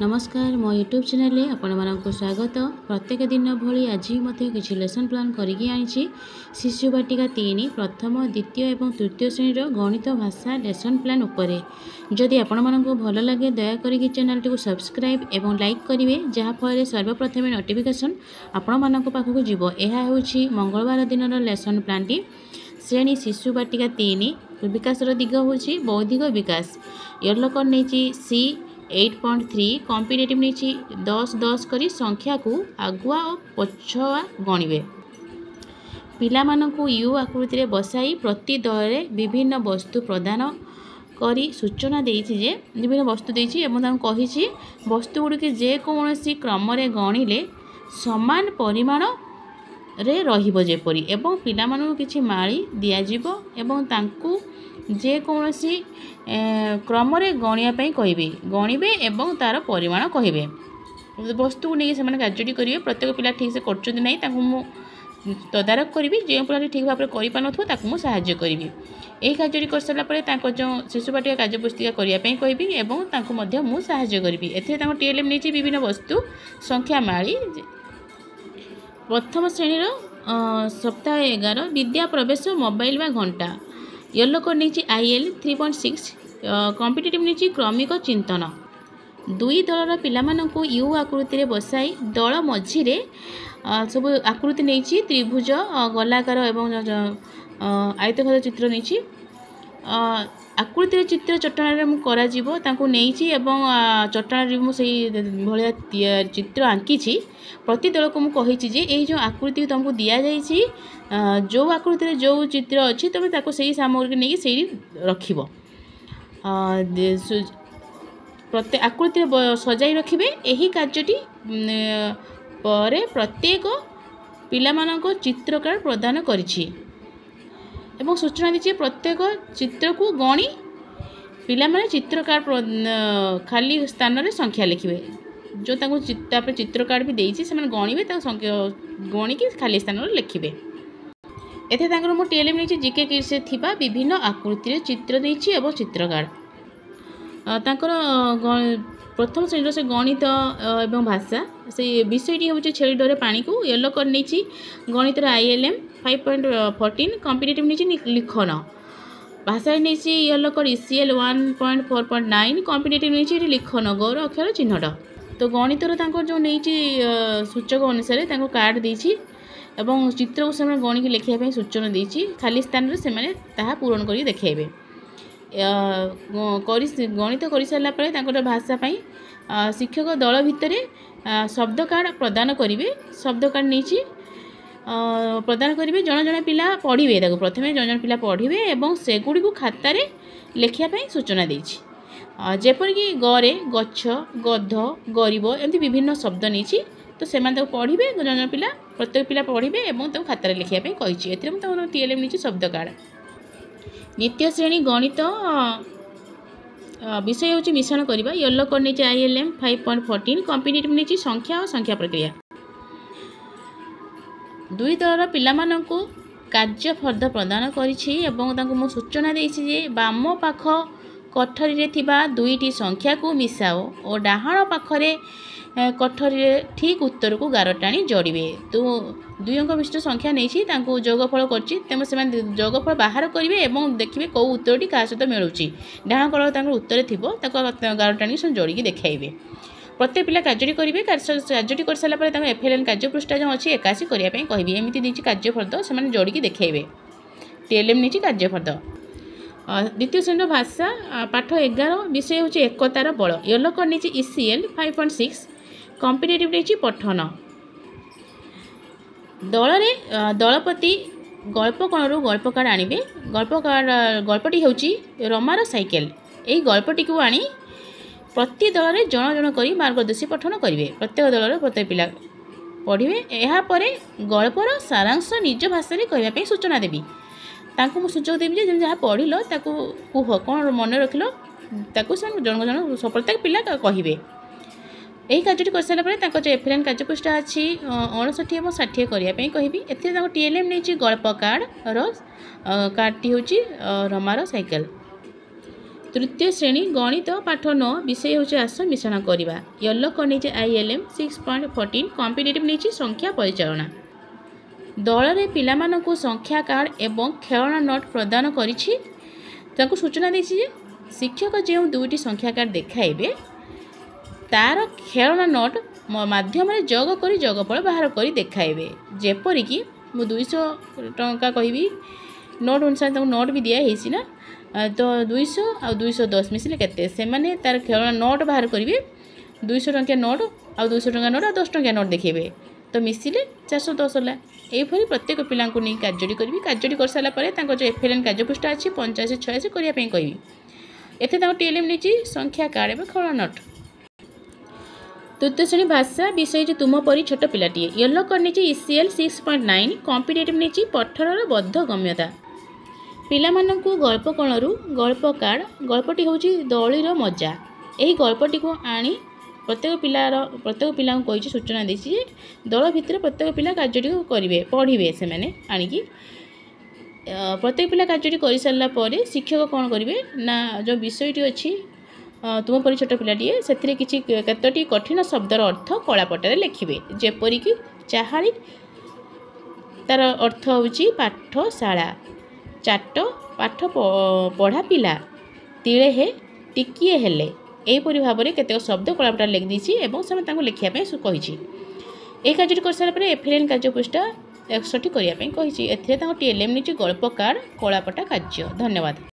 नमस्कार मो YouTube channel आपको स्वागत। प्रत्येक दिन भली आज किसी लेसन प्लान करके आनी शिशु बाटिका 3 प्रथम द्वितीय और तृतीय श्रेणी गणित भाषा लेसन प्लान उपरे। जदि आपको भल लगे दयाकोरी चैनल टी सब्सक्राइब और लाइक करेंगे जहाँफल सर्वप्रथम नोटिफिकेशन आपण मान पाखक जीव। यह हूँ मंगलवार दिन लेसन प्लान टी श्रेणी शिशु बाटिका 3 विकास दिग हूँ बौद्धिक विकास। यर्लकर नहीं सी 8.3 कॉम्पिटेटिव नहीं 10-10 करी संख्या को आगुआ और पछुआ गणिबे। पिला मानकु यू आकृति रे बसाई प्रति दल विभिन्न वस्तु प्रदान करी सूचना देइछि जे विभिन्न वस्तु देइछि एवं तांको कहिछि वस्तु गुडी जे कोनोसी क्रम रे गणिले समान परिमाण रे रहिबो जेपरि एवं पिला मानकु किछि माळी दिया जिवो एवं तांको जे कोनोसी क्रम रे गणिया पई कहिबे गणिबे एवं तार परिमाण कहिबे। वस्तु को नहीं से कार्य करेंगे प्रत्येक पिला ठीक से कर नहीं मु तदारख करी जो पिला ठीक भाव में कर मुझे साहाय्य करी। यही कार्य कर सारापर जो शिशु बाटिका कार्यपुस्तिका करने कहबी मु साहाय्य करी। एथेर टीएलएम नहीं विभिन्न वस्तु संख्या माली प्रथम श्रेणी सप्ताह 11 विद्या प्रवेश मोबाइल व घंटा। येलो कोड नहीं IL 3.6 कॉम्पिटिटिव नहीं क्रमिक चिंतन। दुई दलर पिलामानंकु यू आकृति रे बसाई दल मझिरे सब आकृति नहीं त्रिभुज गोलाकार एवं आयतकार चित्र नहीं आकृति चित्र चट्टान करा चट्टान मुझे भाया चित्र आंकी प्रति दल को मुझे ये जो आकृति तुमको दि जाइए जो आकृति जो चित्र अच्छी तुम ताको सही सामग्री नहीं सही रख प्रत्येक आकृति सजाई रखिए। यही कार्यटी पर प्रत्येक पिलामानंको चित्रकार प्रदान करिछि एवं सूचना दी प्रत्येक चित्र को गणी पिला माने चित्रकार खाली स्थान रे संख्या लिखिबे जो ताको चित्रकार भी देइछि से गणिबे गणी की खाली स्थान रे लिखिबे। एथे तांकर मो टीएलएम नहीं जीके कि से थिबा विभिन्न आकृति रे चित्र देइछि एवं चित्रकार तांकर प्रथम श्रेणी से गणित एवं भाषा से विषयटी हूँ छेली डरे पानी को। येलो कर नहीं गणित ILM 5.14 कॉम्पिटेटिव नहीं लिखन। भाषा नहीं येलो कर ECL 1.4.9 कॉम्पिटेटिव नहीं लिखन गौर अक्षर चिन्हट। तो गणितर जो नहीं सूचक अनुसार कार्ड देछि एवं चित्र को से गणिक लिखापी सूचना देछि खाली स्थान से पूरण कर देखेबे। गणित कर सारापर भाषा शिक्षक दल भितर शब्द कार्ड प्रदान करेंगे। शब्द कार्ड नहीं प्रदान करेंगे जन जन पिला पढ़े प्रथम जन जन पिला पढ़े और सेगुड़ी को खातार लिखापी सूचना देछि जेपरिक गरे गच्छ गध गरीब एमती विभिन्न शब्द नहीं तो से पढ़े जन जन पिला प्रत्येक पिला पढ़े और खातार लिखापी कही। टीएलएम नहीं शब्द कार्ड। द्वितीय श्रेणी गणित विषय हूँ मिश्रण करवा। येलो कोड नहीं ILM 5.14 कॉम्पिटेटिव नहीं संख्या और संख्या प्रक्रिया। दुई दलर पिलामानंकु कार्य फर्द प्रदान करिछि एवं मु सूचना देछि जे बाम पाख कठरी रे थिबा दुईटी संख्या को मिसाओ और डाहाण पाखरे कठरी ठीक उत्तर को गार टाणी जोड़े। तो दुई अंक विशिष्ट संख्या नहीं जोगफल कर जोगफल बाहर करेंगे और देखिए कौ उत्तर क्या सहित मिलूँ डाण कलर उत्तर थी गार टाणी जोड़ी देखाइबे। प्रत्येक पिला कार्य करेंगे कार्य कर सारापर FLN कार्यपृष्ठा जो अच्छी एकाशी करने कहबी एमती नहीं कार्यफर्द से जोड़ी देखाइबे। टीएलएम नहीं कार्यफर्द। द्वितीय श्रेणी भाषा पाठ 11 विषय हूँ एकतार बल। येलो कोड नहीं ECL 5.6 कॉम्पिटेटिव नहीं पठन। दलपति गल्प कणरू गल्प कार्ड आनिबे। गल्पटी हूँ रमार साइकेल। यही गल्पटी को आनी प्रति दल में जन जन कर मार्गदर्शी पठन करेंगे। प्रत्येक दल प्रत्येक पिला पढ़े यापर गल्पर सारांश निज भाषा कहवाई सूचना देवी ताकू मु सुझाव देवी जहाँ पढ़ल कुह कौन मन रखिल जन जन प्रत्येक पिला कहे। यही कार्य कर सारापर जो FLN कार्यपृष्ठा अच्छी 59 और 60 करने कहबी। एथे टीएलएम नहीं गल्प कार्ड कार्डटी हूँ रमार साइकेल। तृतीय श्रेणी गणित पाठ 9 विषय हूँ आस मिश्रण करवा। येलो कर नहीं ILM 6.14 कॉम्पिटिटिव नहीं संख्या परिचालना। दल रे पिला मानकु संख्या कार्ड एवं खेलना नोट प्रदान करिछि। तांको सूचना देछि जे शिक्षक जो दुईटी संख्या कार्ड देखाइबे तार खेलना नोट माध्यम जग करी जगफल बाहर करी देखाइबे। जेपरिक मु 200 टंका कहबी नोट अनुसार नोट भी दिया ना, तो 200 आ 210 मिसिले केते से माने तार खेलना नोट बाहर करिवे। 200 टंका नोट आ 200 टंका नोट आ 10 टंका नोट देखेबे तो मिसिले 410 होला। एपरी प्रत्येक पिला नहीं कार्य करी कार्य कर सारा जो FLN कार्यपृष्ठ अच्छी 85-86 करने कहबी। एथे TLM नहीं संख्या कार्ड एवं खेलना नोट। तृतीय श्रेणी भाषा विषय जो तुम परी छोट पिलाटीए। येलो कर नहीं ECL 6.9 कॉम्पिटिटिव नहीं पठर बद्ध गम्यता। पिला मानकु गल्प कणरू गल्प कार्ड गल्पटी हूँ दलीर मजा। यही गल्पटी को आनी प्रत्येक पिला कही सूचना देती दल भितर प्रत्येक पिला कार्य करेंगे पढ़े से मैंने आणिकी प्रत्येक पिला कार्य कर सारा पर शिक्षक कौन करेंगे ना जो विषयटी अच्छी तुम परी छोट पिलाटीए से किसी केतोटी कठिन शब्दर अर्थ कलापटारे लिखिए। जेपरिक चाहाड़ी तार अर्थ हूँ पाठशाला, चाट पाठ पढ़ा पिला, तिले हे टिकिए हेले यहीपरि भाव में केतक शब्द कलापटार लिखी से लिखापी कही। यह कार्य कर सारा FLN कार्यपृष्ठ 61 करने कही। TLM नहीं गल्प कार्ड कलापटा कार्य। धन्यवाद।